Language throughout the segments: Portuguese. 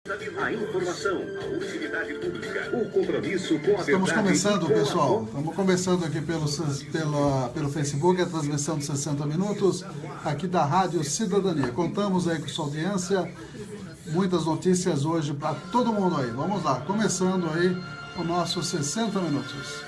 A informação, a utilidade pública, o compromisso com a verdade. Estamos começando, pessoal. Estamos começando aqui pelo Facebook, a transmissão de 60 minutos, aqui da Rádio Cidadania. Contamos aí com sua audiência, muitas notícias hoje para todo mundo aí. Vamos lá, começando aí o nosso 60 minutos.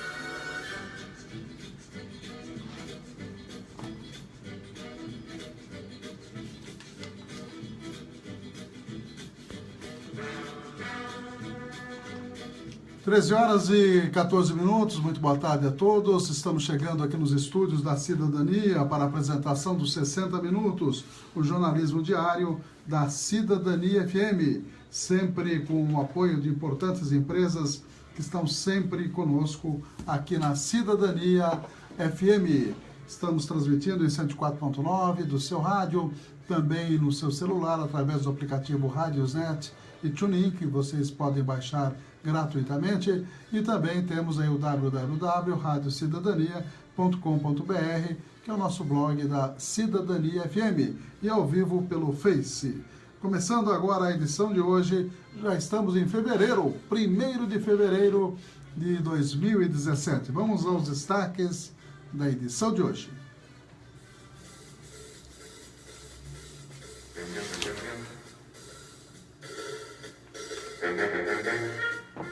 (13h14), muito boa tarde a todos. Estamos chegando aqui nos estúdios da Cidadania para a apresentação dos 60 minutos, o jornalismo diário da Cidadania FM, sempre com o apoio de importantes empresas que estão sempre conosco aqui na Cidadania FM. Estamos transmitindo em 104.9 do seu rádio, também no seu celular, através do aplicativo Radiosnet e TuneIn, que vocês podem baixar gratuitamente, e também temos aí o www.radiocidadania.com.br, que é o nosso blog da Cidadania FM, e ao vivo pelo Face. Começando agora a edição de hoje, já estamos em fevereiro, 1º de fevereiro de 2017. Vamos aos destaques da edição de hoje.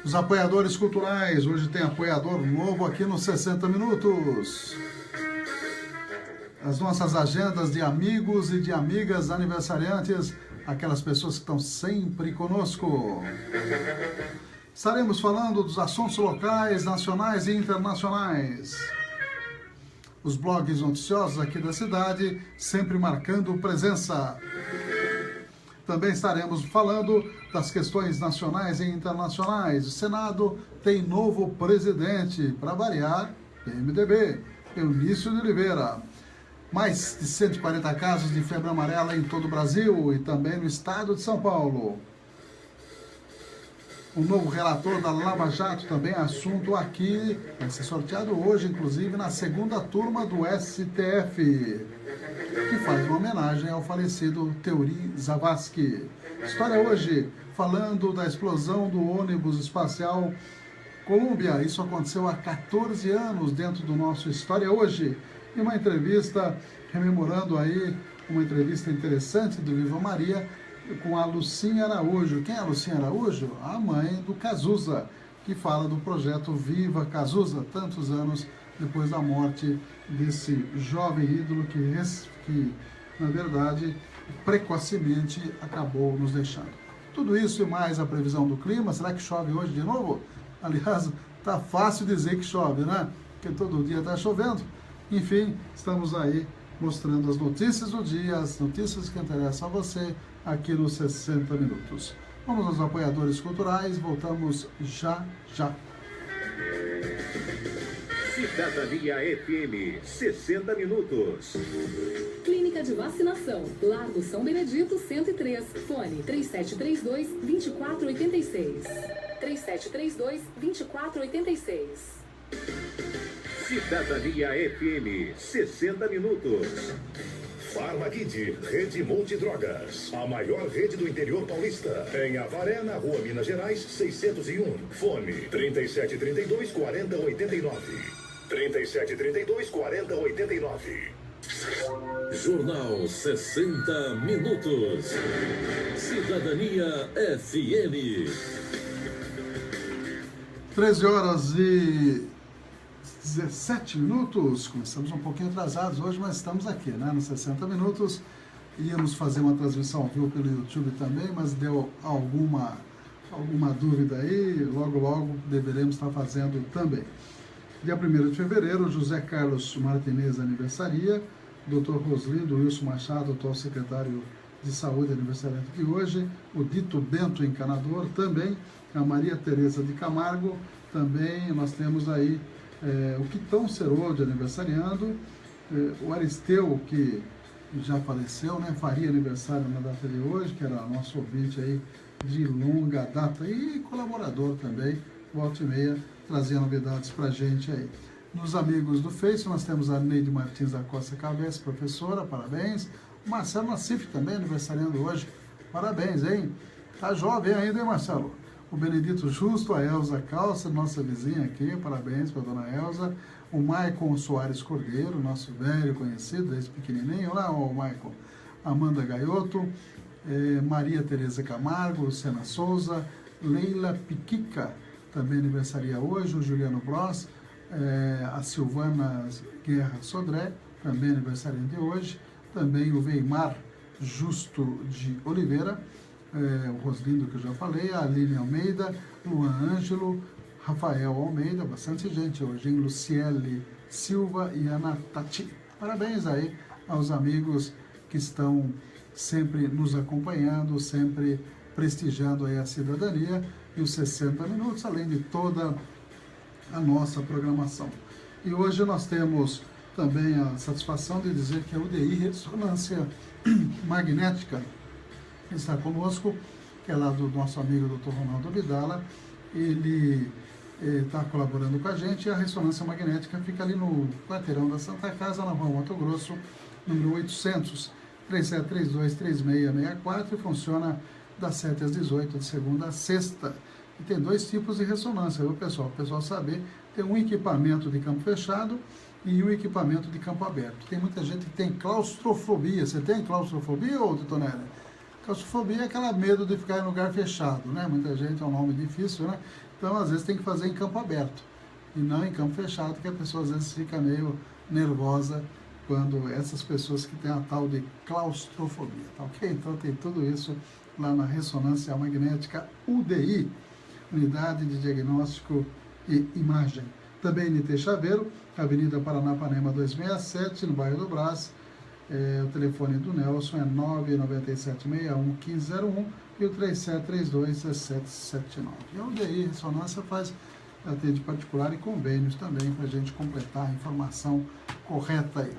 Os apoiadores culturais, hoje tem apoiador novo aqui nos 60 minutos. As nossas agendas de amigos e de amigas aniversariantes, aquelas pessoas que estão sempre conosco. Estaremos falando dos assuntos locais, nacionais e internacionais. Os blogs noticiosos aqui da cidade, sempre marcando presença. Também estaremos falando das questões nacionais e internacionais. O Senado tem novo presidente, para variar, PMDB, Eunício de Oliveira. Mais de 140 casos de febre amarela em todo o Brasil e também no estado de São Paulo. O novo relator da Lava Jato também é assunto aqui, vai ser sorteado hoje, inclusive, na segunda turma do STF, que faz uma homenagem ao falecido Teori Zavascki. História hoje, falando da explosão do ônibus espacial Columbia. Isso aconteceu há 14 anos dentro do nosso História Hoje. E uma entrevista, rememorando aí, uma entrevista interessante do Viva Maria, com a Lucinha Araújo. Quem é a Lucinha Araújo? A mãe do Cazuza, que fala do projeto Viva Cazuza, tantos anos depois da morte desse jovem ídolo que na verdade, precocemente acabou nos deixando. Tudo isso e mais a previsão do clima. Será que chove hoje de novo? Aliás, tá fácil dizer que chove, né? Porque todo dia está chovendo. Enfim, estamos aí mostrando as notícias do dia, as notícias que interessam a você, aqui nos 60 minutos. Vamos aos apoiadores culturais, voltamos já. Cidadania FM, 60 minutos. Clínica de Vacinação, Largo São Benedito 103, fone 3732-2486. 3732-2486. Cidadania FM, 60 minutos. Farmakit, Rede Multidrogas, a maior rede do interior paulista. Em Avaré, na Rua Minas Gerais, 601. Fone 3732-4089. 3732-4089. Jornal 60 Minutos. Cidadania FM. 13h17. Começamos um pouquinho atrasados hoje, mas estamos aqui, né, nos 60 minutos. Íamos fazer uma transmissão ao vivo pelo YouTube também, mas deu alguma dúvida aí. Logo deveremos estar fazendo também. Dia 1º de fevereiro, José Carlos Martinez aniversaria. Dr. Roslindo Wilson Machado, atual secretário de Saúde, aniversariante de hoje. O Dito Bento, encanador, também. A Maria Tereza de Camargo, também. Nós temos aí o Quitão Ceroldi aniversariando. O Aristeu, que já faleceu, né? Faria aniversário na data de hoje, que era nosso ouvinte aí de longa data e colaborador também, volta e meia, trazia novidades pra gente aí. Nos amigos do Face, nós temos a Neide Martins da Costa Cabeça, professora, parabéns. O Marcelo Nassif também, aniversariando hoje, parabéns, hein? Tá jovem ainda, hein, Marcelo? O Benedito Justo, a Elza Calça, nossa vizinha aqui, parabéns para a dona Elza. O Maicon Soares Cordeiro, nosso velho conhecido, esse pequenininho lá, o Maicon. Amanda Gaioto, Maria Tereza Camargo, Luciana Souza, Leila Piquica, também aniversaria hoje, o Juliano Bros, a Silvana Guerra Sodré, também aniversaria de hoje, também o Weimar Justo de Oliveira, o Roslindo que eu já falei, a Aline Almeida, Luan Ângelo, Rafael Almeida, bastante gente hoje, hein? Luciele Silva e Ana Tati. Parabéns aí aos amigos que estão sempre nos acompanhando, sempre prestigiando aí a cidadania e os 60 minutos, além de toda a nossa programação. E hoje nós temos também a satisfação de dizer que a UDI Ressonância Magnética está conosco, que é lá do nosso amigo Dr. Ronaldo Abdala. Ele está colaborando com a gente, e a ressonância magnética fica ali no quarteirão da Santa Casa, na Rua Mato Grosso, número 800, 3732-3664, e funciona das 7 às 18, de segunda a sexta. E tem dois tipos de ressonância, viu, pessoal? Para o pessoal saber, tem um equipamento de campo fechado e um equipamento de campo aberto. Tem muita gente que tem claustrofobia. Você tem claustrofobia, ô Titonelli? Claustrofobia é aquela medo de ficar em lugar fechado, né? Muita gente, é um nome difícil, né? Então, às vezes, tem que fazer em campo aberto e não em campo fechado, que a pessoa, às vezes, fica meio nervosa quando essas pessoas que têm a tal de claustrofobia, tá ok? Então, tem tudo isso lá na Ressonância Magnética UDI, Unidade de Diagnóstico e Imagem. Também em Ite Chaveiro, Avenida Paranapanema 267, no bairro do Brás. O telefone do Nelson é 997611501 e o 3732-1779. E a UDI Ressonância atende particular e convênios também, para a gente completar a informação correta aí.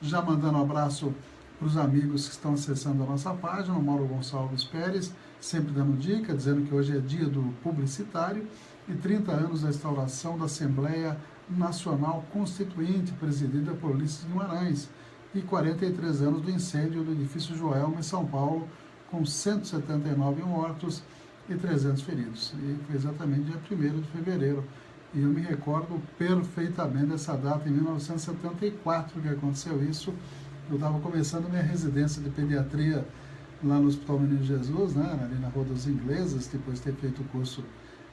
Já mandando um abraço para os amigos que estão acessando a nossa página, o Mauro Gonçalves Pérez, sempre dando dica, dizendo que hoje é dia do publicitário e 30 anos da instauração da Assembleia Nacional Constituinte, presidida por Ulisses Guimarães, e 43 anos do incêndio do edifício Joelma, em São Paulo, com 179 mortos e 300 feridos. E foi exatamente dia 1º de fevereiro. E eu me recordo perfeitamente dessa data, em 1974, que aconteceu isso. Eu estava começando minha residência de pediatria lá no Hospital Menino Jesus, né, ali na Rua dos Ingleses, depois de ter feito o curso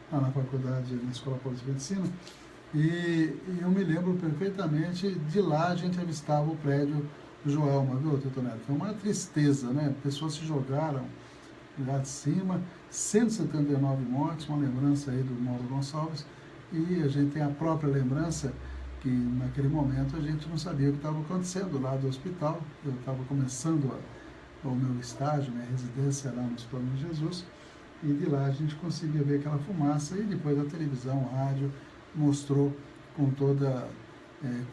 lá na faculdade, na Escola Paulista de Medicina. E eu me lembro perfeitamente, de lá a gente avistava o prédio do Joelma, viu, Titonelli? Foi uma tristeza, né? Pessoas se jogaram lá de cima, 179 mortes, uma lembrança aí do Mauro Gonçalves, e a gente tem a própria lembrança que naquele momento a gente não sabia o que estava acontecendo lá do hospital. Eu estava começando o meu estágio, minha residência lá no Hospital de Jesus, e de lá a gente conseguia ver aquela fumaça, e depois a televisão, a rádio, mostrou com toda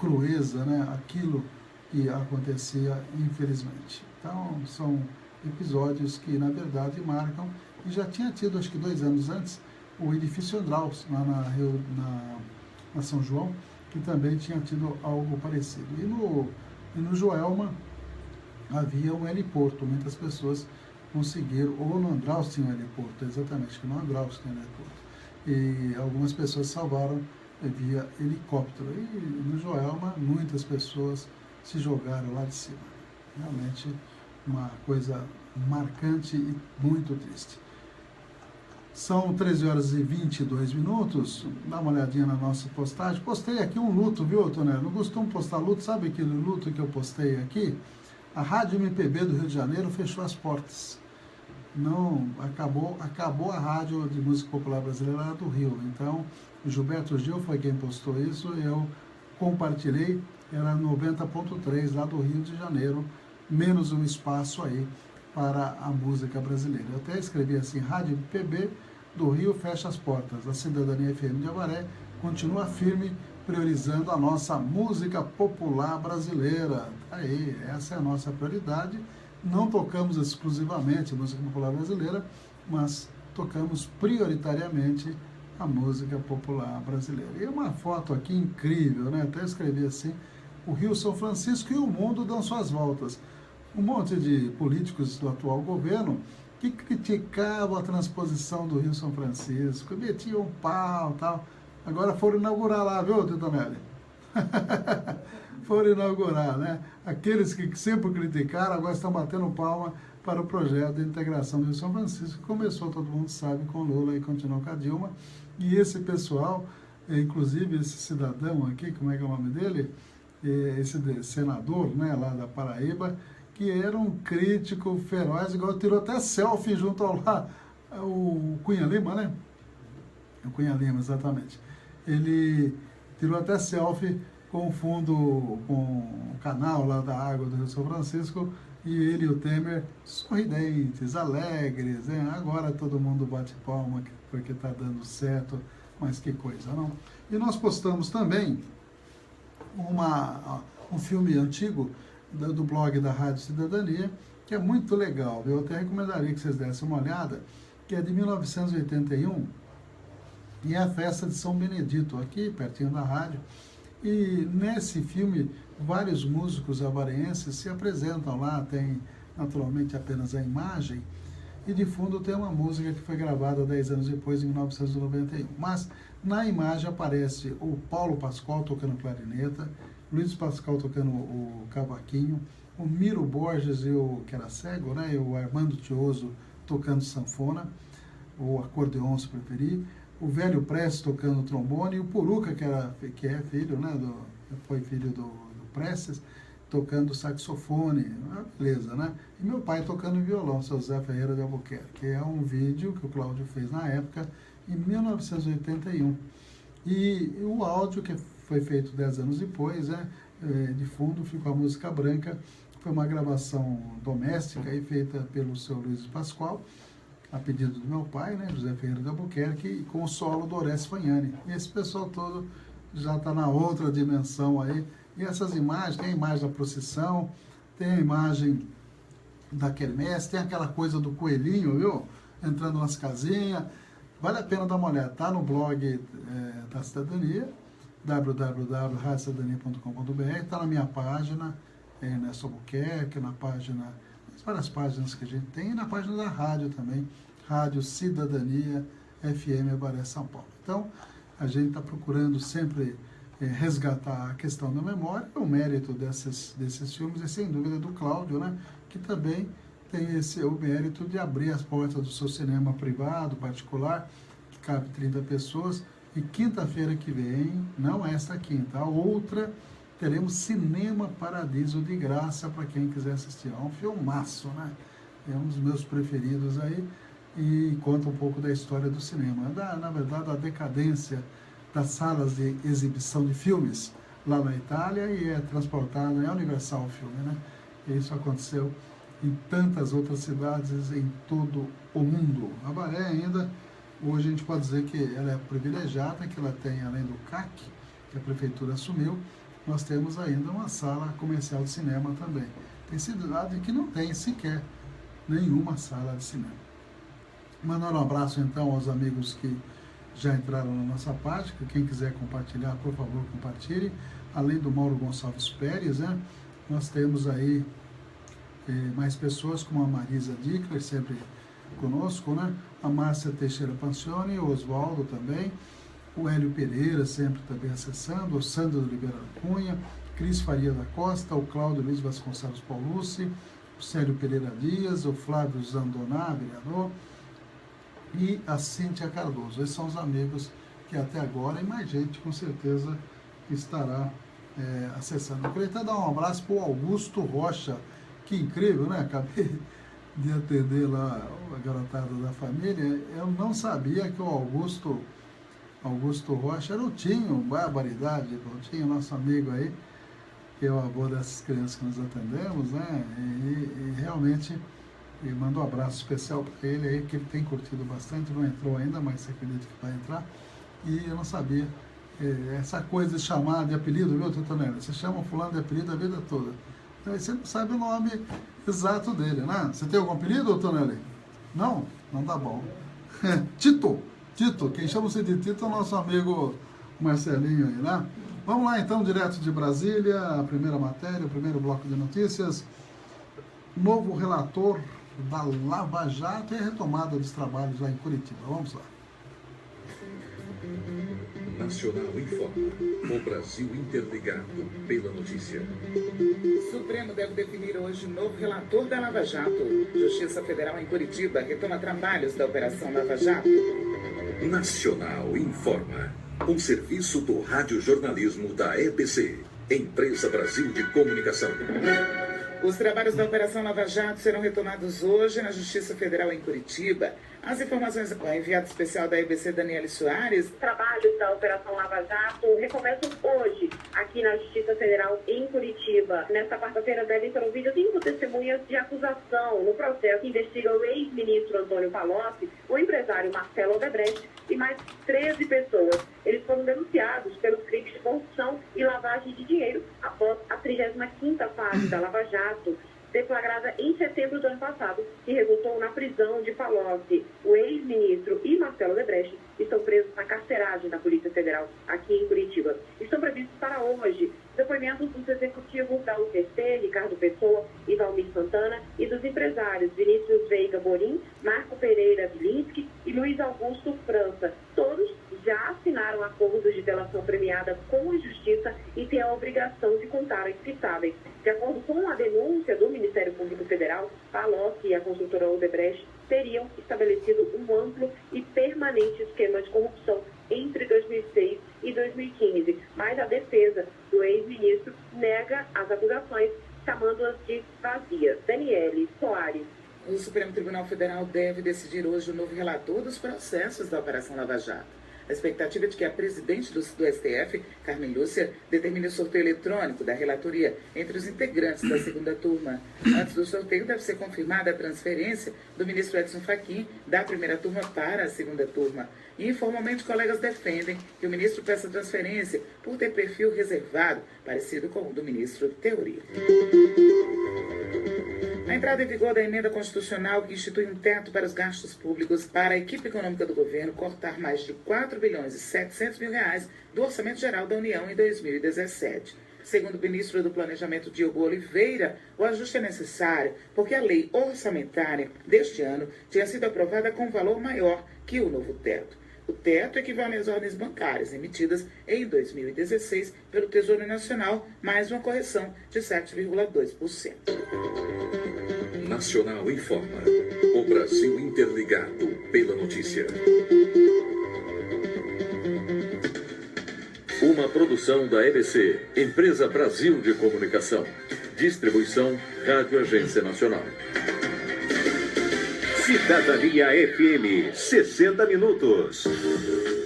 crueza, né, aquilo que acontecia, infelizmente. Então, são episódios que, na verdade, marcam, e já tinha tido, acho que 2 anos antes, o edifício Andraus, lá na São João, que também tinha tido algo parecido. E no Joelma havia um heliporto, muitas pessoas conseguiram, ou no Andraus tinha um heliporto, exatamente, que no Andraus tinha um heliporto. E algumas pessoas salvaram via helicóptero. E no Joelma, muitas pessoas se jogaram lá de cima. Realmente uma coisa marcante e muito triste. São 13 horas e 22 minutos. Dá uma olhadinha na nossa postagem. Postei aqui um luto, viu, Tonelli? Não costumo postar luto. Sabe aquele luto que eu postei aqui? A Rádio MPB do Rio de Janeiro fechou as portas. Não, acabou a rádio de música popular brasileira do Rio. Então, o Gilberto Gil foi quem postou isso, eu compartilhei, era 90.3 lá do Rio de Janeiro, menos um espaço aí para a música brasileira. Eu até escrevi assim: Rádio MPB do Rio fecha as portas, a Cidadania FM de Avaré continua firme, priorizando a nossa música popular brasileira. Aí, essa é a nossa prioridade. Não tocamos exclusivamente música popular brasileira, mas tocamos prioritariamente a música popular brasileira. E uma foto aqui incrível, né? Até escrevi assim: o Rio São Francisco e o mundo dão suas voltas. Um monte de políticos do atual governo que criticavam a transposição do Rio São Francisco, metiam um pau e tal. Agora foram inaugurar lá, viu, Titonelli? Foram inaugurar, né? Aqueles que sempre criticaram, agora estão batendo palma para o projeto de integração do Rio São Francisco, que começou, todo mundo sabe, com Lula e continuou com a Dilma. E esse pessoal, inclusive esse cidadão aqui, como é que é o nome dele? Esse senador, né, lá da Paraíba, que era um crítico feroz, igual tirou até selfie junto ao lá, o Cunha Lima, né? O Cunha Lima, exatamente. Ele tirou até selfie com o fundo, com o canal lá da água do Rio São Francisco, e ele e o Temer sorridentes, alegres, né? Agora todo mundo bate palma porque está dando certo, mas que coisa, não? E nós postamos também um filme antigo do blog da Rádio Cidadania, que é muito legal, eu até recomendaria que vocês dessem uma olhada, que é de 1981, e é a festa de São Benedito, aqui pertinho da rádio. E nesse filme, vários músicos avarenses se apresentam lá, tem naturalmente apenas a imagem, e de fundo tem uma música que foi gravada 10 anos depois, em 1991. Mas na imagem aparece o Paulo Pascoal tocando clarineta, Luiz Pascoal tocando o cavaquinho, o Miro Borges, que era cego, né, e o Armando Tioso tocando sanfona, ou acordeon se preferir, o Velho Prestes tocando trombone, e o Puruca, que é filho, né, foi filho do Prestes, tocando saxofone, beleza, né? E meu pai tocando violão, seu Zé Ferreira de Albuquerque, que é um vídeo que o Cláudio fez na época, em 1981. E o áudio, que foi feito 10 anos depois, né, de fundo ficou a música branca, foi uma gravação doméstica e feita pelo seu Luiz Pascoal, a pedido do meu pai, né, José Ferreira de Albuquerque, com o solo do Horácio Fagnani. E esse pessoal todo já está na outra dimensão aí. E essas imagens, tem a imagem da procissão, tem a imagem da quermesse, tem aquela coisa do coelhinho, viu? Entrando nas casinhas. Vale a pena dar uma olhada. Está no blog da Cidadania, www.radiocidadania.com.br, está na minha página, Ernesto Albuquerque, na página, várias páginas que a gente tem, e na página da rádio também, Rádio Cidadania FM Avaré, São Paulo. Então, a gente está procurando sempre resgatar a questão da memória, o mérito desses filmes, e sem dúvida do Cláudio, né, que também tem o mérito de abrir as portas do seu cinema privado, particular, que cabe 30 pessoas, e quinta-feira que vem, não esta quinta, a outra, teremos Cinema Paradiso de graça para quem quiser assistir. É um filmaço, né? É um dos meus preferidos aí, e conta um pouco da história do cinema, na verdade, a decadência das salas de exibição de filmes lá na Itália, e é transportado, é Universal o filme, né? E isso aconteceu em tantas outras cidades em todo o mundo. A Avaré ainda, hoje a gente pode dizer que ela é privilegiada, que ela tem, além do CAC, que a prefeitura assumiu, nós temos ainda uma sala comercial de cinema também. Tem cidade que não tem sequer nenhuma sala de cinema. Mandando um abraço então aos amigos que já entraram na nossa página, quem quiser compartilhar, por favor, compartilhe. Além do Mauro Gonçalves Pérez, né, nós temos aí mais pessoas como a Marisa Dickler, sempre conosco, né, a Márcia Teixeira Pancioni, o Oswaldo também, o Hélio Pereira, sempre também acessando, o Sandro Oliveira Cunha, Cris Faria da Costa, o Cláudio Luiz Vasconcelos Paulucci, o Célio Pereira Dias, o Flávio Zandoná, vereador, e a Cíntia Cardoso. Esses são os amigos que até agora, e mais gente com certeza estará acessando. Eu queria até dar um abraço para o Augusto Rocha, que incrível, né? Acabei de atender lá a garotada da família, eu não sabia que o Augusto Rocha era o Tinho, barbaridade, o Tinho, nosso amigo aí, que é o avô dessas crianças que nós atendemos, né? E realmente mando um abraço especial para ele aí, que ele tem curtido bastante, não entrou ainda, mas você acredita que vai entrar. E eu não sabia essa coisa de chamar de apelido, viu, Titonelli? Você chama o fulano de apelido a vida toda. Então você não sabe o nome exato dele, né? Você tem algum apelido, Tonelli? Não? Não tá bom. Tito, quem chama-se de Tito é o nosso amigo Marcelinho aí, né? Vamos lá então, direto de Brasília, a primeira matéria, o primeiro bloco de notícias. Novo relator da Lava Jato e a retomada dos trabalhos lá em Curitiba. Vamos lá. Nacional informa. O Brasil interligado pela notícia. O Supremo deve definir hoje o novo relator da Lava Jato. Justiça Federal em Curitiba retoma trabalhos da Operação Lava Jato. Nacional informa. Um serviço do radiojornalismo da EBC, Empresa Brasil de Comunicação. Os trabalhos da Operação Lava Jato serão retomados hoje na Justiça Federal em Curitiba. As informações com a enviada especial da EBC, Daniele Soares. Trabalhos da Operação Lava Jato recomeçam hoje aqui na Justiça Federal em Curitiba. Nesta quarta-feira devem ser ouvidas 5 testemunhas de acusação no processo que investiga o ex-ministro Antônio Palocci, o empresário Marcelo Odebrecht e mais 13 pessoas. Eles foram denunciados pelos crimes de corrupção e lavagem de dinheiro após a 35ª fase da Lava Jato, deflagrada em setembro do ano passado, que resultou na prisão de Palocci. O ex-ministro e Marcelo Odebrecht estão presos na carceragem da Polícia Federal aqui em Curitiba. Estão previstos para hoje depoimentos dos executivos da UTC, Ricardo Pessoa e Valmir Santana, e dos empresários Vinícius Veiga Borim, Marco Pereira Vilinski e Luiz Augusto França. Todos já assinaram acordos de delação premiada com a Justiça e têm a obrigação de contar as citáveis. De acordo com a denúncia do Ministério Público Federal, Palocci e a construtora Odebrecht teriam estabelecido um amplo e permanente esquema de corrupção entre 2006 e 2015, mas a defesa do ex-ministro nega as acusações, chamando-as de vazias. Daniele Soares. O Supremo Tribunal Federal deve decidir hoje o novo relator dos processos da Operação Lava Jato. A expectativa é de que a presidente do STF, Carmen Lúcia, determine o sorteio eletrônico da relatoria entre os integrantes da segunda turma. Antes do sorteio, deve ser confirmada a transferência do ministro Edson Fachin da primeira turma para a segunda turma. E, informalmente, colegas defendem que o ministro peça transferência por ter perfil reservado, parecido com o do ministro Teori. A entrada em vigor da emenda constitucional que institui um teto para os gastos públicos para a equipe econômica do governo cortar mais de 4 bilhões e 700 mil reais do Orçamento Geral da União em 2017. Segundo o ministro do Planejamento, Diogo Oliveira, o ajuste é necessário porque a lei orçamentária deste ano tinha sido aprovada com valor maior que o novo teto. O teto equivale às ordens bancárias emitidas em 2016 pelo Tesouro Nacional, mais uma correção de 7,2%. Nacional informa. O Brasil interligado pela notícia. Uma produção da EBC, Empresa Brasil de Comunicação. Distribuição Rádio Agência Nacional. Cidadania FM, 60 minutos.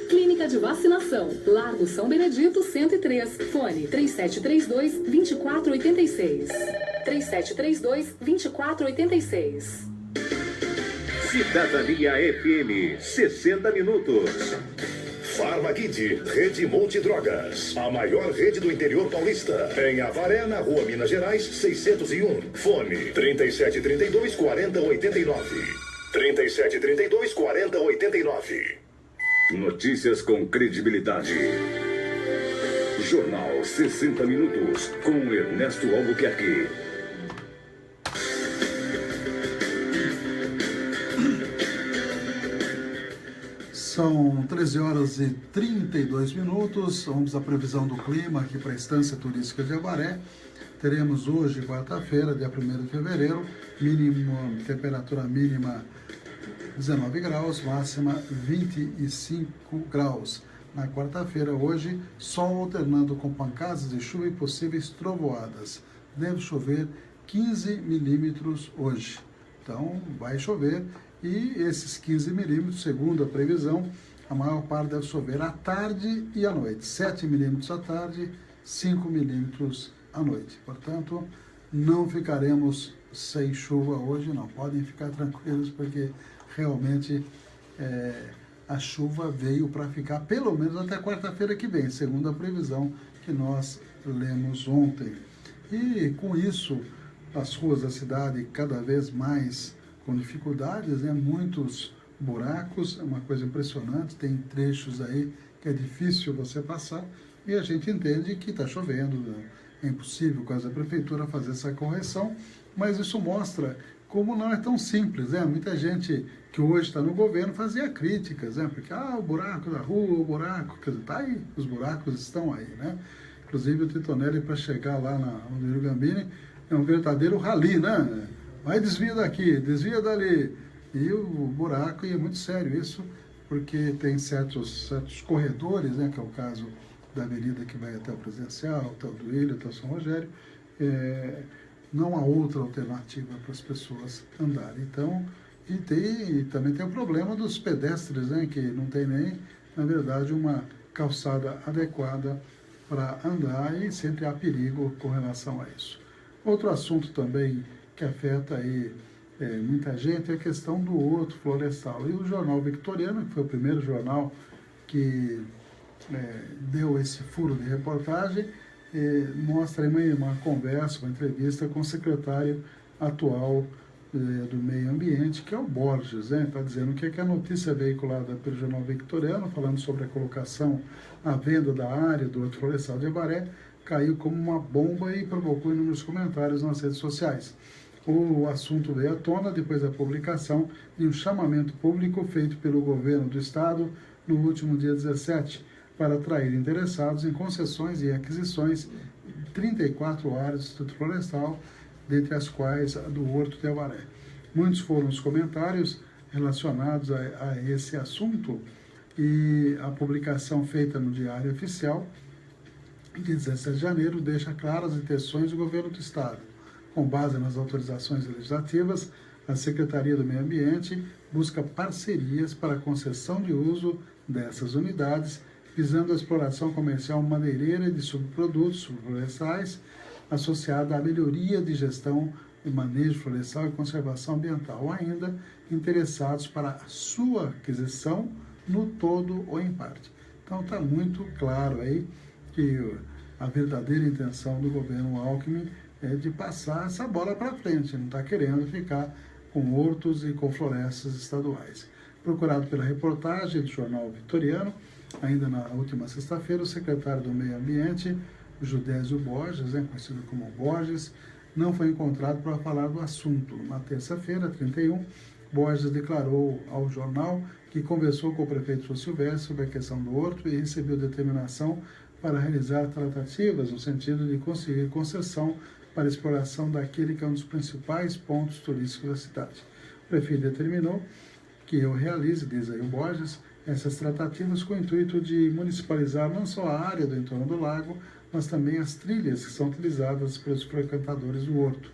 Clínica de Vacinação, Largo São Benedito 103, fone 3732-2486. 3732-2486. Cidadania FM, 60 minutos. Farmakid, Rede Multidrogas, a maior rede do interior paulista. Em Avaré, na Rua Minas Gerais, 601. Fone 3732-4089. 3732-4089. Notícias com credibilidade. Jornal 60 Minutos, com Ernesto Albuquerque. São 13 horas e 32 minutos. Vamos à previsão do clima aqui para a Estância Turística de Avaré. Teremos hoje, quarta-feira, dia 1º de fevereiro, temperatura mínima 19 graus, máxima 25 graus. Na quarta-feira, hoje, sol alternando com pancadas de chuva e possíveis trovoadas. Deve chover 15 milímetros hoje. Então, vai chover e esses 15 milímetros, segundo a previsão, a maior parte deve chover à tarde e à noite. 7 milímetros à tarde, 5 milímetros à noite. Portanto, não ficaremos sem chuva hoje, não. Podem ficar tranquilos, porque realmente a chuva veio para ficar pelo menos até quarta-feira que vem, segundo a previsão que nós lemos ontem. E com isso, as ruas da cidade cada vez mais com dificuldades, né? Muitos buracos, é uma coisa impressionante, tem trechos aí que é difícil você passar, e a gente entende que está chovendo, é impossível, quase a prefeitura, fazer essa correção, mas isso mostra como não é tão simples, né? Muita gente que hoje está no governo fazia críticas, né? Porque, o buraco da rua, o buraco, quer dizer, tá aí, os buracos estão aí, né? Inclusive o Titonelli, para chegar lá no Rio Gambini, é um verdadeiro rally, né? Vai, desvia daqui, desvia dali. E o buraco, e é muito sério isso, porque tem certos corredores, né? Que é o caso da avenida que vai até o Presidencial, até o Duílio, até o São Rogério, não há outra alternativa para as pessoas andarem. Então, e também tem o problema dos pedestres, né, que não tem nem, na verdade, uma calçada adequada para andar e sempre há perigo com relação a isso. Outro assunto também que afeta aí muita gente é a questão do horto florestal. E o Jornal Victoriano, que foi o primeiro jornal que deu esse furo de reportagem, mostra aí uma conversa, uma entrevista com o secretário atual do Meio Ambiente, que é o Borges, né? Está dizendo que a notícia veiculada pelo Jornal Victoriano, falando sobre a colocação à venda da área do horto florestal de Avaré, caiu como uma bomba e provocou inúmeros comentários nas redes sociais. O assunto veio à tona depois da publicação de um chamamento público feito pelo governo do estado no último dia 17, para atrair interessados em concessões e aquisições de 34 áreas do Instituto Florestal, dentre as quais a do Horto de Avaré. Muitos foram os comentários relacionados a esse assunto, e a publicação feita no Diário Oficial, de 17 de janeiro, deixa claras as intenções do governo do estado. Com base nas autorizações legislativas, a Secretaria do Meio Ambiente busca parcerias para a concessão de uso dessas unidades, visando a exploração comercial madeireira e de subprodutos florestais, associada à melhoria de gestão e manejo florestal e conservação ambiental, ou ainda interessados para a sua aquisição no todo ou em parte. Então está muito claro aí que a verdadeira intenção do governo Alckmin é de passar essa bola para frente, não está querendo ficar com hortos e com florestas estaduais. Procurado pela reportagem do Jornal Victoriano, ainda na última sexta-feira, o secretário do Meio Ambiente, Judésio Borges, conhecido como Borges, não foi encontrado para falar do assunto. Na terça-feira, 31, Borges declarou ao jornal que conversou com o prefeito João Silvestre sobre a questão do horto e recebeu determinação para realizar tratativas no sentido de conseguir concessão para a exploração daquele que é um dos principais pontos turísticos da cidade. O prefeito determinou que eu realize, diz aí o Borges, essas tratativas com o intuito de municipalizar não só a área do entorno do lago, mas também as trilhas que são utilizadas pelos frequentadores do horto.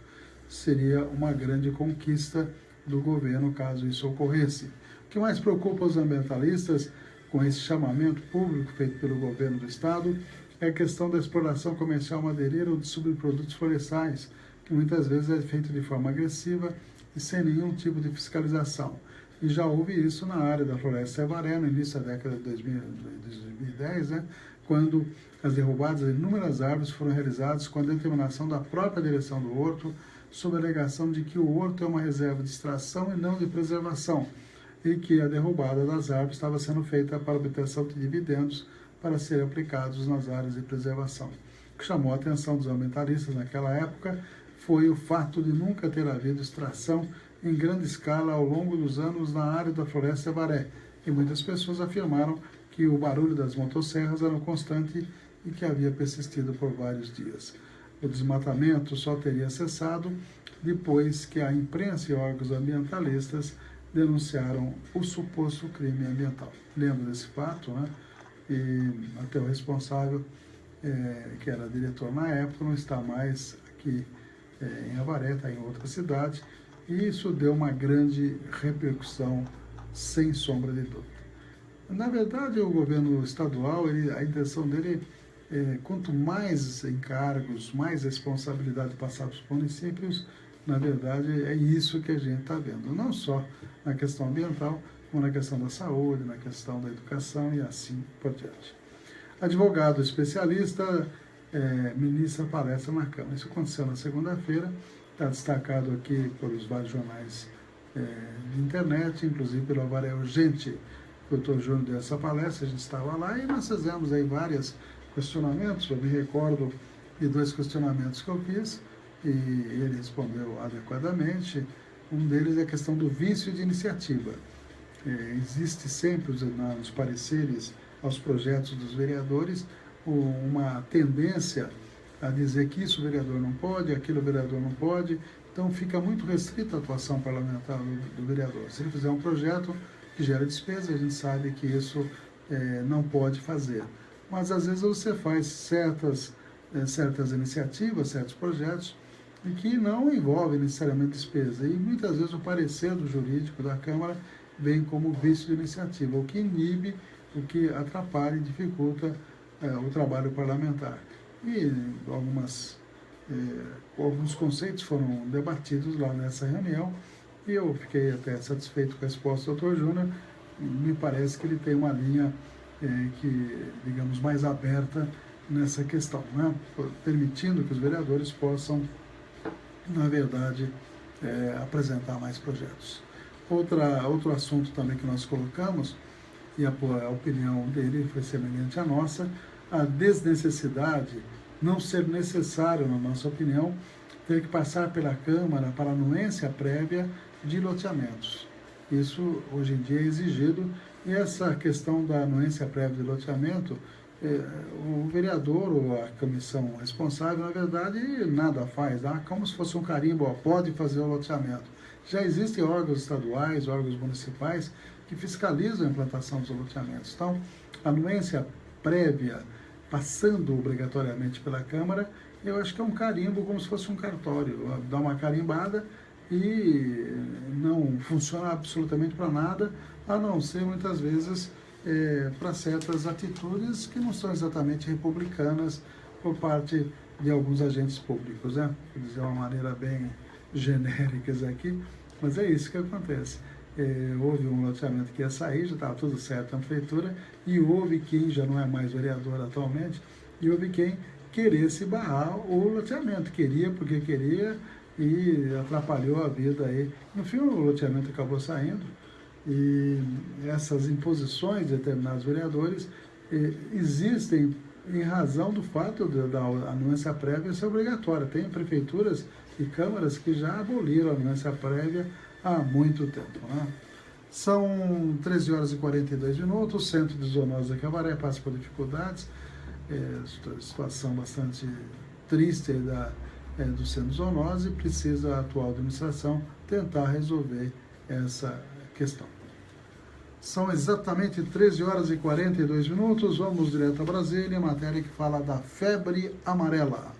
Seria uma grande conquista do governo caso isso ocorresse. O que mais preocupa os ambientalistas com esse chamamento público feito pelo governo do estado é a questão da exploração comercial madeireira ou de subprodutos florestais, que muitas vezes é feito de forma agressiva e sem nenhum tipo de fiscalização. E já houve isso na área da Floresta Avaré, no início da década de 2010, quando as derrubadas de inúmeras árvores foram realizadas com a determinação da própria direção do horto, sob a alegação de que o horto é uma reserva de extração e não de preservação, e que a derrubada das árvores estava sendo feita para obtenção de dividendos para serem aplicados nas áreas de preservação. O que chamou a atenção dos ambientalistas naquela época foi o fato de nunca ter havido extração em grande escala ao longo dos anos na área da Floresta Avaré, e muitas pessoas afirmaram que o barulho das motosserras era constante e que havia persistido por vários dias. O desmatamento só teria cessado depois que a imprensa e órgãos ambientalistas denunciaram o suposto crime ambiental. Lembro desse fato, e até o responsável, que era diretor na época, não está mais aqui em Avaré, está em outra cidade, e isso deu uma grande repercussão, sem sombra de dúvida. Na verdade, o governo estadual, a intenção dele quanto mais encargos, mais responsabilidade passar para os municípios, na verdade, é isso que a gente está vendo. Não só na questão ambiental, como na questão da saúde, na questão da educação e assim por diante. Advogado especialista ministra palestra na Câmara. Isso aconteceu na segunda-feira, está destacado aqui pelos vários jornais de internet, inclusive pelo Avaré Urgente. O Dr. Júnior deu essa palestra, a gente estava lá e nós fizemos aí vários questionamentos. Eu me recordo de 2 questionamentos que eu fiz e ele respondeu adequadamente. Um deles é a questão do vício de iniciativa. Existe sempre nos pareceres aos projetos dos vereadores uma tendência a dizer que isso o vereador não pode, aquilo o vereador não pode, então fica muito restrita a atuação parlamentar do vereador. Se ele fizer um projeto que gera despesa, a gente sabe que isso não pode fazer. Mas às vezes você faz certas iniciativas, certos projetos, e que não envolvem necessariamente despesa. E muitas vezes o parecer do jurídico da Câmara vem como vício de iniciativa, o que inibe, o que atrapalha e dificulta o trabalho parlamentar. E alguns conceitos foram debatidos lá nessa reunião e eu fiquei até satisfeito com a resposta do Dr. Júnior. Me parece que ele tem uma linha digamos, mais aberta nessa questão, né? Permitindo que os vereadores possam, na verdade, apresentar mais projetos. Outro assunto também que nós colocamos, e a opinião dele foi semelhante à nossa, a desnecessidade, não ser necessário, na nossa opinião, ter que passar pela Câmara para anuência prévia de loteamentos. Isso, hoje em dia, é exigido, e essa questão da anuência prévia de loteamento, o vereador ou a comissão responsável, na verdade, nada faz, como se fosse um carimbo, pode fazer o loteamento. Já existem órgãos estaduais, órgãos municipais, que fiscalizam a implantação dos loteamentos. Então, a anuência prévia, passando obrigatoriamente pela Câmara, eu acho que é um carimbo, como se fosse um cartório. Dá uma carimbada e não funciona absolutamente para nada, a não ser, muitas vezes, para certas atitudes que não são exatamente republicanas por parte de alguns agentes públicos, né? Vou dizer de uma maneira bem genéricas aqui, mas é isso que acontece. Houve um loteamento que ia sair, já estava tudo certo na prefeitura, e houve quem já não é mais vereador atualmente, e houve quem queresse barrar o loteamento, queria porque queria, e atrapalhou a vida aí. No fim, o loteamento acabou saindo, e essas imposições de determinados vereadores existem em razão do fato da anuência prévia ser obrigatória. Tem prefeituras e câmaras que já aboliram a anuência prévia há muito tempo, né? São 13 horas e 42 minutos, o centro de zoonose da Cabaré passa por dificuldades, situação bastante triste do centro de zoonose, precisa a atual administração tentar resolver essa questão. São exatamente 13 horas e 42 minutos, vamos direto a Brasília, matéria que fala da febre amarela.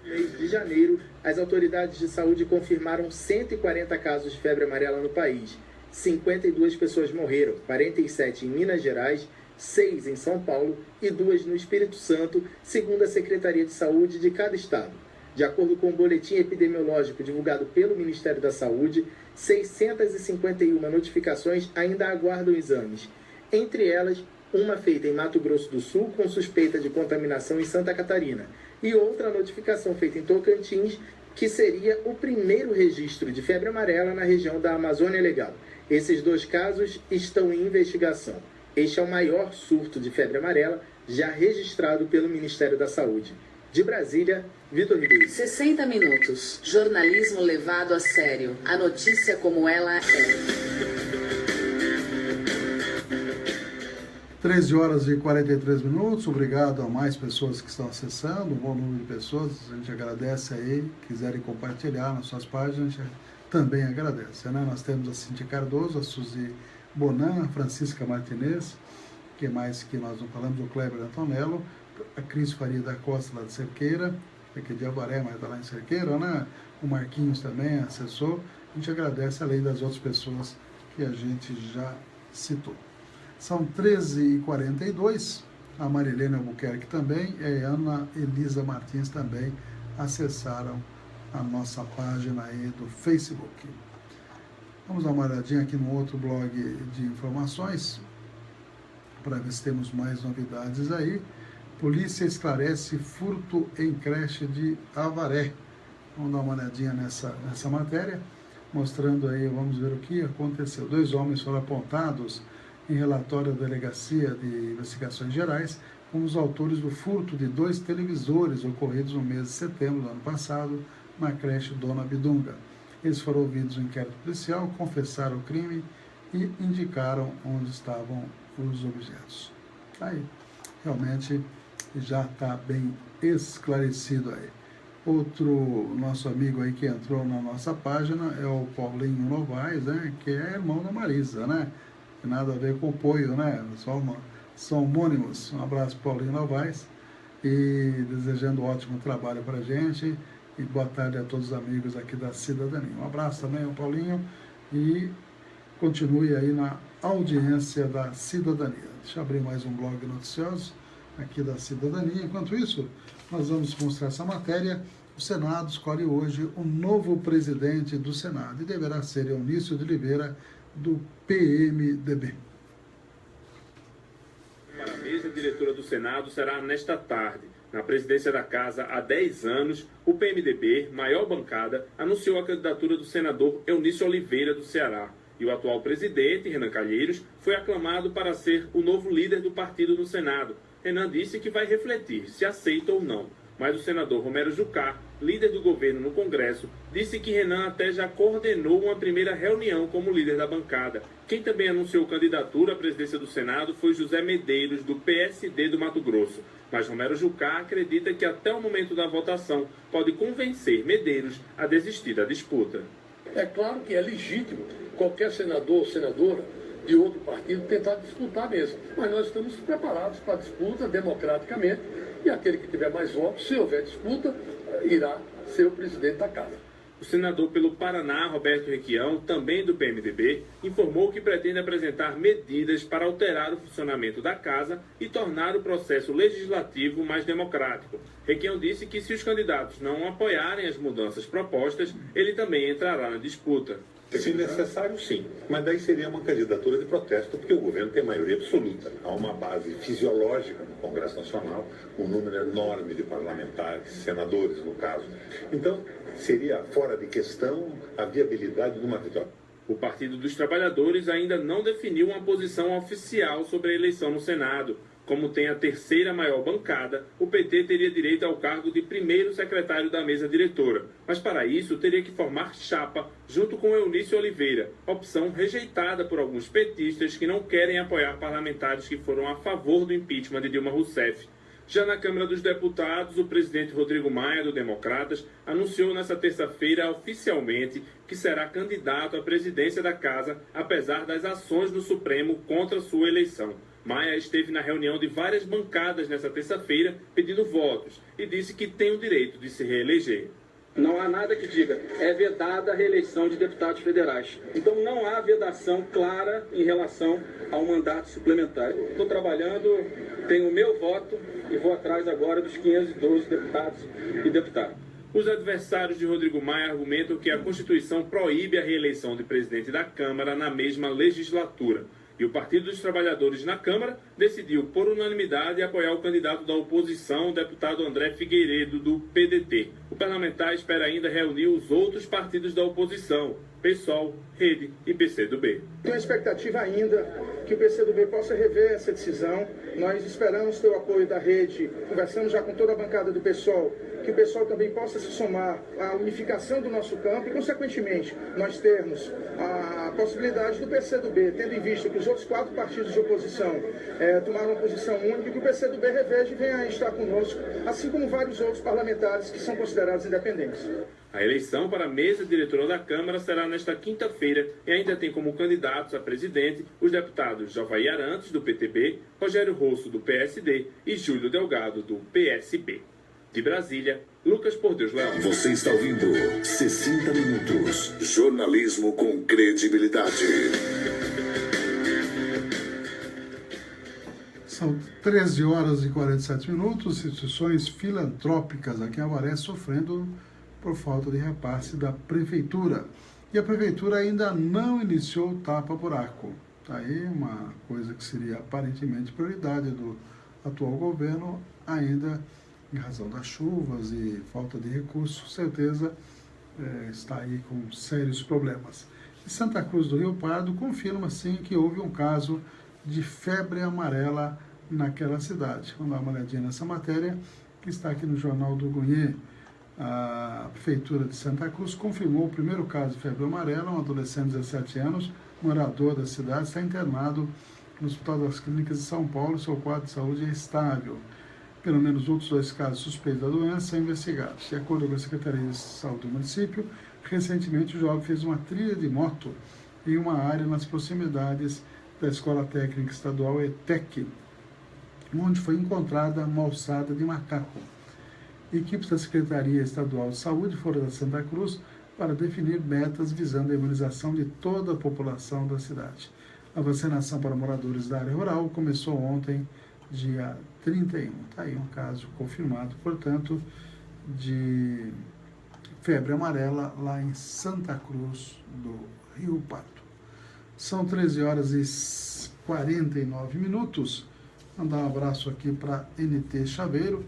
No mês de janeiro, as autoridades de saúde confirmaram 140 casos de febre amarela no país. 52 pessoas morreram, 47 em Minas Gerais, 6 em São Paulo e 2 no Espírito Santo, segundo a Secretaria de Saúde de cada estado. De acordo com o boletim epidemiológico divulgado pelo Ministério da Saúde, 651 notificações ainda aguardam exames. Entre elas, uma feita em Mato Grosso do Sul com suspeita de contaminação em Santa Catarina e outra notificação feita em Tocantins, que seria o primeiro registro de febre amarela na região da Amazônia Legal. Esses 2 casos estão em investigação. Este é o maior surto de febre amarela já registrado pelo Ministério da Saúde. De Brasília, Vitor Ribeiro. 60 minutos. Jornalismo levado a sério. A notícia como ela é. 13 horas e 43 minutos. Obrigado a mais pessoas que estão acessando, um bom número de pessoas. A gente agradece aí. Quiserem compartilhar nas suas páginas, a gente também agradece, né? Nós temos a Cintia Cardoso, a Suzy Bonan, a Francisca Martinez, que mais que nós não falamos, o Kleber Antonello, a Cris Faria da Costa, lá de Cerqueira, aqui de Avaré, mas está lá em Cerqueira, né? O Marquinhos também, assessor. A gente agradece, além das outras pessoas que a gente já citou. São 13h42, a Marilene Albuquerque também, e a Ana Elisa Martins também acessaram a nossa página aí do Facebook. Vamos dar uma olhadinha aqui no outro blog de informações, para ver se temos mais novidades aí. Polícia esclarece furto em creche de Avaré. Vamos dar uma olhadinha nessa matéria, mostrando aí, vamos ver o que aconteceu. 2 homens foram apontados em relatório da Delegacia de Investigações Gerais como os autores do furto de 2 televisores ocorridos no mês de setembro do ano passado, na creche Dona Bidunga. Eles foram ouvidos no inquérito policial, confessaram o crime e indicaram onde estavam os objetos. Aí, realmente, já está bem esclarecido aí. Outro nosso amigo aí que entrou na nossa página é o Paulinho Novaes, né, que é irmão da Marisa, né? Tem nada a ver com o Poio, né? São homônimos. Um abraço, Paulinho Novaes, e desejando um ótimo trabalho para a gente, e boa tarde a todos os amigos aqui da Cidadania. Um abraço também ao Paulinho e continue aí na audiência da Cidadania. Deixa eu abrir mais um blog noticioso aqui da Cidadania. Enquanto isso, nós vamos mostrar essa matéria. O Senado escolhe hoje um novo presidente do Senado e deverá ser Eunício de Oliveira, do PMDB. Para a mesa diretora do Senado será nesta tarde. Na presidência da Casa há 10 anos, o PMDB, maior bancada, anunciou a candidatura do senador Eunício Oliveira, do Ceará. E o atual presidente, Renan Calheiros, foi aclamado para ser o novo líder do partido no Senado. Renan disse que vai refletir se aceita ou não. Mas o senador Romero Jucá, líder do governo no Congresso, disse que Renan até já coordenou uma primeira reunião como líder da bancada. Quem também anunciou candidatura à presidência do Senado foi José Medeiros, do PSD do Mato Grosso. Mas Romero Jucá acredita que até o momento da votação pode convencer Medeiros a desistir da disputa. É claro que é legítimo qualquer senador ou senadora de outro partido tentar disputar mesmo. Mas nós estamos preparados para a disputa democraticamente e aquele que tiver mais votos, se houver disputa, irá ser o presidente da casa. O senador pelo Paraná, Roberto Requião, também do PMDB, informou que pretende apresentar medidas para alterar o funcionamento da casa e tornar o processo legislativo mais democrático. Requião disse que se os candidatos não apoiarem as mudanças propostas, ele também entrará na disputa. Se necessário, sim. Mas daí seria uma candidatura de protesto, porque o governo tem maioria absoluta. Há uma base fisiológica no Congresso Nacional, um número enorme de parlamentares, senadores, no caso. Então, seria fora de questão a viabilidade de uma vitória. O Partido dos Trabalhadores ainda não definiu uma posição oficial sobre a eleição no Senado. Como tem a terceira maior bancada, o PT teria direito ao cargo de primeiro secretário da mesa diretora. Mas para isso teria que formar chapa junto com Eunício Oliveira, opção rejeitada por alguns petistas que não querem apoiar parlamentares que foram a favor do impeachment de Dilma Rousseff. Já na Câmara dos Deputados, o presidente Rodrigo Maia, do Democratas, anunciou nesta terça-feira oficialmente que será candidato à presidência da Casa, apesar das ações do Supremo contra sua eleição. Maia esteve na reunião de várias bancadas nesta terça-feira pedindo votos e disse que tem o direito de se reeleger. Não há nada que diga é vedada a reeleição de deputados federais. Então não há vedação clara em relação ao mandato suplementar. Estou trabalhando, tenho o meu voto e vou atrás agora dos 512 deputados e deputadas. Os adversários de Rodrigo Maia argumentam que a Constituição proíbe a reeleição de presidente da Câmara na mesma legislatura. E o Partido dos Trabalhadores na Câmara decidiu, por unanimidade, apoiar o candidato da oposição, o deputado André Figueiredo, do PDT. O parlamentar espera ainda reunir os outros partidos da oposição, PSOL, Rede e PCdoB. Tem a expectativa ainda que o PCdoB possa rever essa decisão. Nós esperamos ter o apoio da Rede, conversamos já com toda a bancada do PSOL, que o PSOL também possa se somar à unificação do nosso campo e, consequentemente, nós termos a possibilidade do PCdoB, tendo em vista que os outros 4 partidos de oposição tomaram uma posição única, que o PCdoB reveja e venha estar conosco, assim como vários outros parlamentares que são considerados independentes. A eleição para a mesa diretora da Câmara será nesta quinta-feira e ainda tem como candidatos a presidente os deputados Jovaí Arantes, do PTB, Rogério Rosso, do PSD e Júlio Delgado, do PSB. De Brasília, Lucas Por Deus Leão. Você está ouvindo 60 Minutos. Jornalismo com credibilidade. São 13 horas e 47 minutos. Instituições filantrópicas aqui em Avaré sofrendo por falta de repasse da Prefeitura. E a Prefeitura ainda não iniciou o tapa-buraco. Está aí uma coisa que seria aparentemente prioridade do atual governo, ainda em razão das chuvas e falta de recursos, certeza está aí com sérios problemas. E Santa Cruz do Rio Pardo confirma, sim, que houve um caso de febre amarela naquela cidade. Vamos dar uma olhadinha nessa matéria que está aqui no Jornal do Goiê. A Prefeitura de Santa Cruz confirmou o primeiro caso de febre amarela. Um adolescente de 17 anos, morador da cidade, está internado no Hospital das Clínicas de São Paulo e seu quadro de saúde é estável. Pelo menos outros 2 casos suspeitos da doença são investigados. De acordo com a Secretaria de Saúde do município, recentemente o jovem fez uma trilha de moto em uma área nas proximidades da Escola Técnica Estadual ETEC, onde foi encontrada uma ossada de macaco. Equipes da Secretaria Estadual de Saúde foram a Santa Cruz para definir metas visando a imunização de toda a população da cidade. A vacinação para moradores da área rural começou ontem, dia 31. Está aí um caso confirmado, portanto, de febre amarela lá em Santa Cruz do Rio Pardo. São 13 horas e 49 minutos. Mandar um abraço aqui para NT Chaveiro.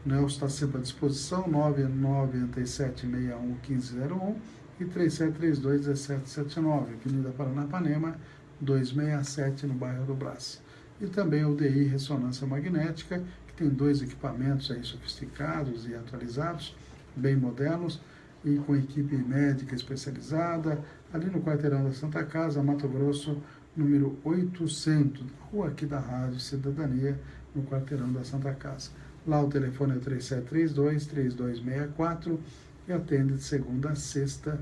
Nelson está sempre à disposição, 997611501 e 37321779, Avenida Paranapanema, 267, no bairro do Brás. E também o DI Ressonância Magnética, que tem 2 equipamentos aí sofisticados e atualizados, bem modernos, e com equipe médica especializada, ali no quarteirão da Santa Casa, Mato Grosso, número 800, rua aqui da Rádio Cidadania, no quarteirão da Santa Casa. Lá o telefone é 3732-3264 e atende de segunda a sexta,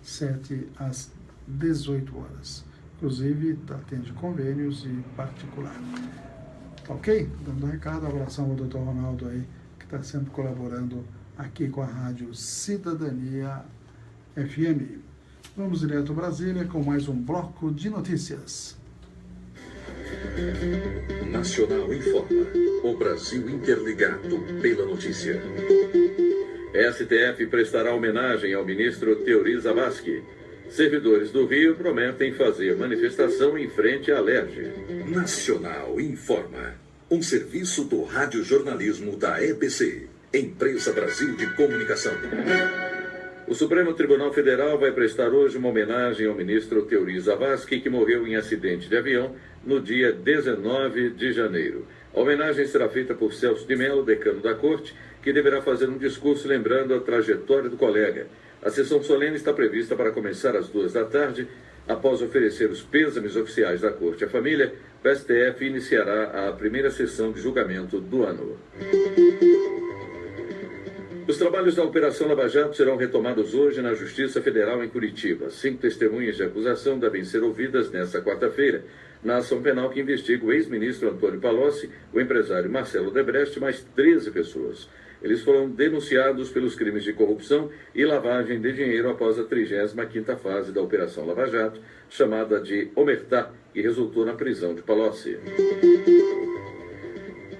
7 às 18 horas. Inclusive, atende convênios e particular. Tá ok? Dando um recado, abração ao Dr. Ronaldo aí, que está sempre colaborando aqui com a Rádio Cidadania FM. Vamos direto a Brasília com mais um bloco de notícias. Nacional informa. O Brasil interligado pela notícia. STF prestará homenagem ao ministro Teori Zavascki. Servidores do Rio prometem fazer manifestação em frente à Alerj. Nacional informa. Um serviço do radiojornalismo da EBC, Empresa Brasil de Comunicação. O Supremo Tribunal Federal vai prestar hoje uma homenagem ao ministro Teori Zavascki, que morreu em acidente de avião no dia 19 de janeiro. A homenagem será feita por Celso de Mello, decano da Corte, que deverá fazer um discurso lembrando a trajetória do colega. A sessão solene está prevista para começar às 14h. Após oferecer os pêsames oficiais da Corte à família, o STF iniciará a primeira sessão de julgamento do ano. Os trabalhos da Operação Lava Jato serão retomados hoje na Justiça Federal em Curitiba. 5 testemunhas de acusação devem ser ouvidas nesta quarta-feira, na ação penal que investiga o ex-ministro Antônio Palocci, o empresário Marcelo Odebrecht e mais 13 pessoas. Eles foram denunciados pelos crimes de corrupção e lavagem de dinheiro após a 35ª fase da Operação Lava Jato, chamada de Omertá, que resultou na prisão de Palocci.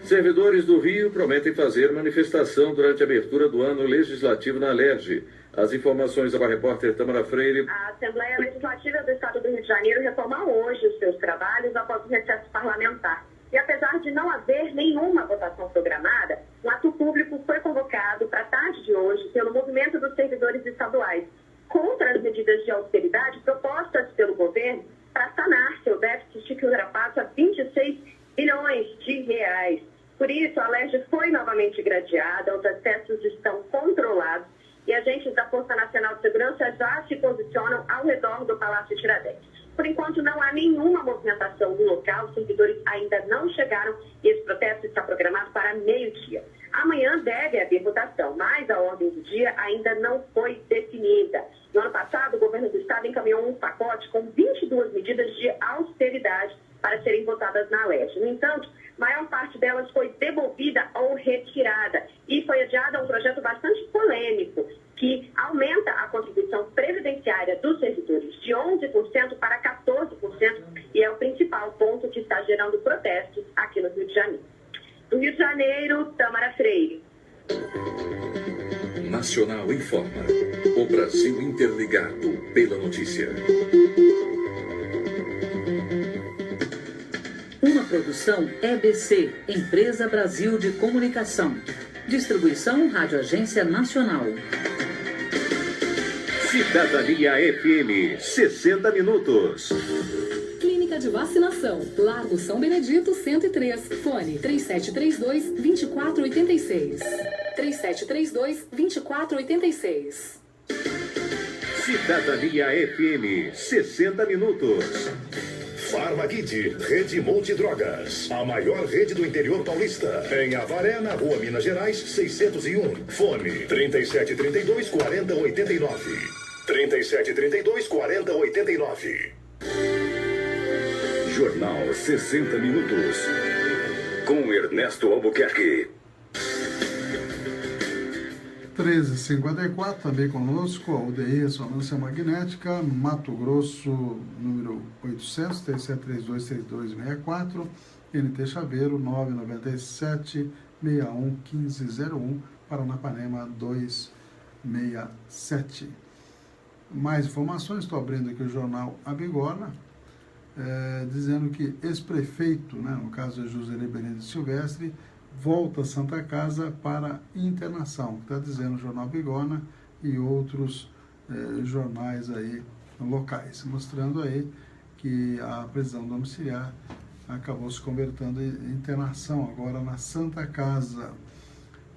Servidores do Rio prometem fazer manifestação durante a abertura do ano legislativo na Alerj. As informações com a repórter Tamara Freire. A Assembleia Legislativa do Estado do Rio de Janeiro retoma hoje os seus trabalhos após o recesso parlamentar. E apesar de não haver nenhuma votação programada, um ato público foi convocado para a tarde de hoje pelo movimento dos servidores estaduais contra as medidas de austeridade propostas pelo governo para sanar seu déficit que ultrapassa 26 bilhões de reais. Por isso, a Alerj foi novamente gradeada, os acessos estão controlados e agentes da Força Nacional de Segurança já se posicionam ao redor do Palácio Tiradentes. Por enquanto, não há nenhuma movimentação no local, os servidores ainda não chegaram e esse protesto está programado para meio-dia. Amanhã deve haver votação, mas a ordem do dia ainda não foi definida. No ano passado, o governo do estado encaminhou um pacote com 22 medidas de austeridade para serem votadas na Alerj. No entanto, maior parte delas foi devolvida ou retirada e foi adiada um projeto bastante polêmico que aumenta a contribuição previdenciária dos servidores de 11% para 14% e é o principal ponto que está gerando protestos aqui no Rio de Janeiro. Do Rio de Janeiro, Tamara Freire. Nacional informa. O Brasil interligado pela notícia. Uma produção EBC, Empresa Brasil de Comunicação. Distribuição Rádio Agência Nacional. Cidadania FM, 60 minutos. Clínica Clínica de Vacinação, Largo São Benedito, 103. Fone 3732-2486. 3732-2486. Cidadania FM, 60 minutos. Farmakid, Rede Multidrogas, a maior rede do interior paulista. Em Avaré, na Rua Minas Gerais, 601. Fone 3732-4089. 3732-4089. Jornal 60 Minutos. Com Ernesto Albuquerque. 13h54, também conosco, a UDI Ressonância Magnética, Mato Grosso, número 800, 3732-3264, NT Chaveiro, 997-61-1501, Paranapanema 267. Mais informações, estou abrindo aqui o jornal A Bigorna, dizendo que ex-prefeito, né, no caso é José Benedito Silvestre, volta a Santa Casa para internação, está dizendo o jornal Bigorna e outros jornais aí locais, mostrando aí que a prisão domiciliar acabou se convertendo em internação agora na Santa Casa.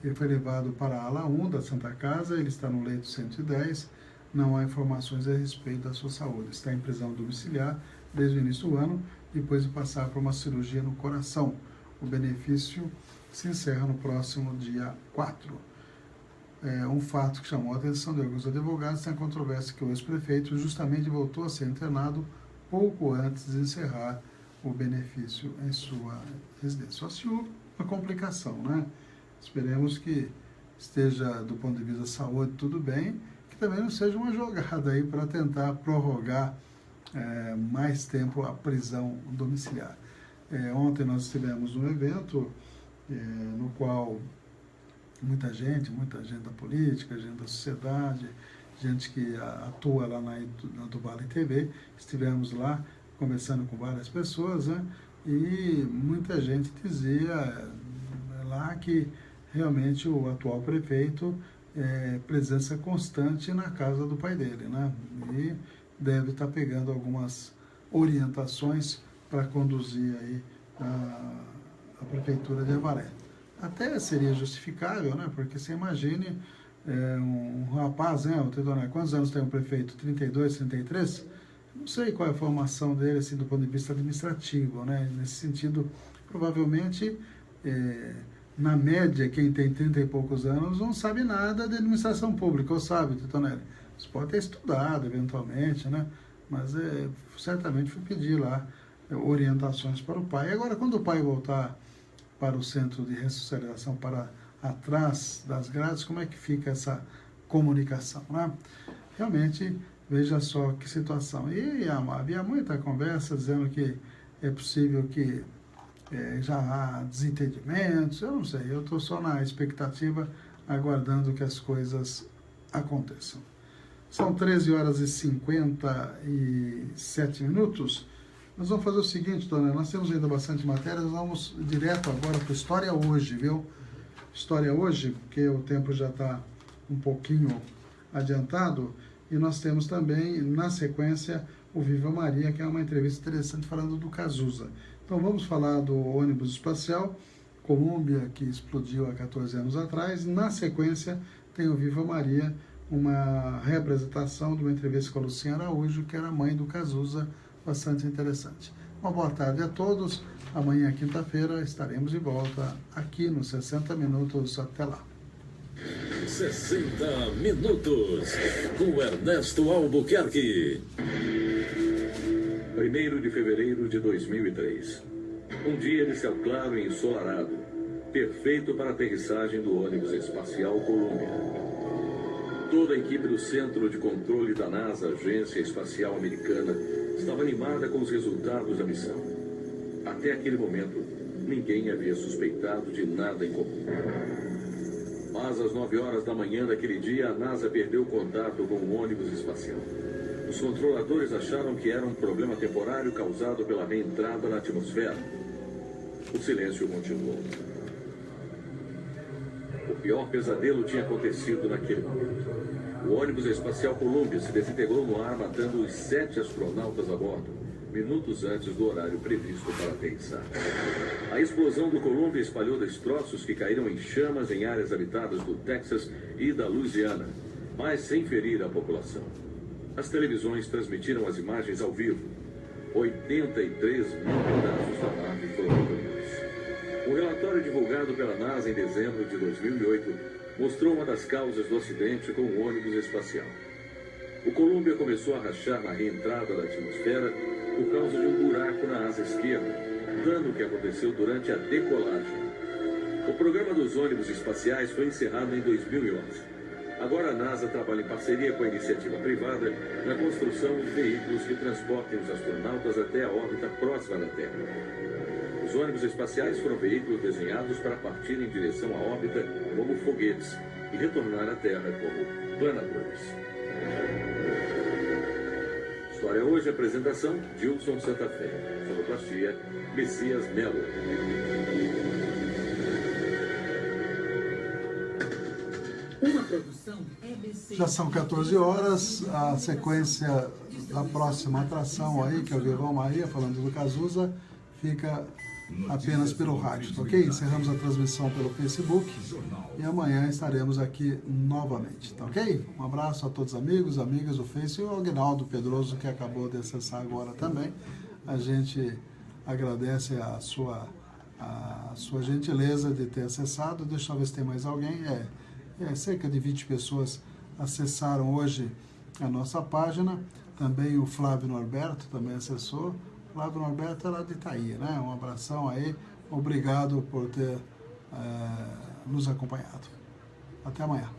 Ele foi levado para a ala 1 da Santa Casa, ele está no leito 110, não há informações a respeito da sua saúde, está em prisão domiciliar desde o início do ano, depois de passar por uma cirurgia no coração. O benefício se encerra no próximo dia 4. Um fato que chamou a atenção de alguns advogados tem a controvérsia que o ex-prefeito justamente voltou a ser internado pouco antes de encerrar o benefício em sua residência. Só se houve uma complicação, né? Esperemos que esteja, do ponto de vista da saúde, tudo bem, que também não seja uma jogada aí para tentar prorrogar mais tempo a prisão domiciliar. Ontem nós tivemos um evento no qual muita gente da política, gente da sociedade, gente que atua lá na Tubali TV, estivemos lá conversando com várias pessoas, né? E muita gente dizia lá que realmente o atual prefeito presença constante na casa do pai dele, né? E deve estar pegando algumas orientações para conduzir aí a prefeitura de Avaré. Até seria justificável, né? Porque você imagine um rapaz, né? Quantos anos tem um prefeito? 32, 33? Não sei qual é a formação dele, assim, do ponto de vista administrativo, né? Nesse sentido, provavelmente, na média, quem tem 30 e poucos anos não sabe nada de administração pública, ou sabe, Titonelli? Você pode ter estudado, eventualmente, né? Mas certamente foi pedir lá orientações para o pai. E agora, quando o pai voltar para o centro de ressocialização, para atrás das grades, como é que fica essa comunicação, né? Realmente, veja só que situação. E havia muita conversa dizendo que é possível que já há desentendimentos, eu não sei, eu estou só na expectativa, aguardando que as coisas aconteçam. São 13 horas e 57 minutos. Nós vamos fazer o seguinte, dona, nós temos ainda bastante matéria, nós vamos direto agora para História Hoje, viu? História Hoje, porque o tempo já está um pouquinho adiantado, e nós temos também, na sequência, o Viva Maria, que é uma entrevista interessante falando do Cazuza. Então vamos falar do ônibus espacial, Colômbia, que explodiu há 14 anos atrás. Na sequência, tem o Viva Maria, uma representação de uma entrevista com a Lucinha Araújo, que era a mãe do Cazuza, bastante interessante. Uma boa tarde a todos. Amanhã, quinta-feira, estaremos de volta aqui no 60 Minutos. Até lá. 60 Minutos, com Ernesto Albuquerque. 1º de fevereiro de 2003. Um dia de céu claro e ensolarado, perfeito para a aterrissagem do ônibus espacial Columbia. Toda a equipe do Centro de Controle da NASA, Agência Espacial Americana, estava animada com os resultados da missão. Até aquele momento, ninguém havia suspeitado de nada em comum. Mas às 9 horas da manhã daquele dia, a NASA perdeu contato com o ônibus espacial. Os controladores acharam que era um problema temporário causado pela reentrada na atmosfera. O silêncio continuou. O pior pesadelo tinha acontecido naquele momento. O ônibus espacial Columbia se desintegrou no ar, matando os 7 astronautas a bordo. minutos antes do horário previsto para aterrissar. A explosão do Columbia espalhou destroços que caíram em chamas em áreas habitadas do Texas e da Louisiana, mas sem ferir a população. As televisões transmitiram as imagens ao vivo. 83 mil pedaços da nave foram recolhidos. Um relatório divulgado pela NASA em dezembro de 2008 mostrou uma das causas do acidente com um ônibus espacial. O Columbia começou a rachar na reentrada da atmosfera por causa de um buraco na asa esquerda, dano que aconteceu durante a decolagem. O programa dos ônibus espaciais foi encerrado em 2011. Agora a NASA trabalha em parceria com a iniciativa privada na construção de veículos que transportem os astronautas até a órbita próxima da Terra. Os ônibus espaciais foram veículos desenhados para partir em direção à órbita como foguetes e retornar à Terra como planadores. História hoje, apresentação, Gilson Santa Fé. Sonoplastia, Messias Melo. Uma produção EBC. Já são 14 horas, a sequência da próxima atração aí, que é o Vivão Maria, falando do Cazuza, fica apenas pelo rádio, tá ok? Encerramos a transmissão pelo Facebook e amanhã estaremos aqui novamente, tá ok? Um abraço a todos os amigos, amigas do Face e o Aguinaldo Pedroso, que acabou de acessar agora também. A gente agradece a sua gentileza de ter acessado. Deixa eu ver se tem mais alguém. Cerca de 20 pessoas acessaram hoje a nossa página. Também o Flávio Norberto também acessou. Flávio Norberto é lá de Itaí, né? Um abração aí. Obrigado por ter nos acompanhado. Até amanhã.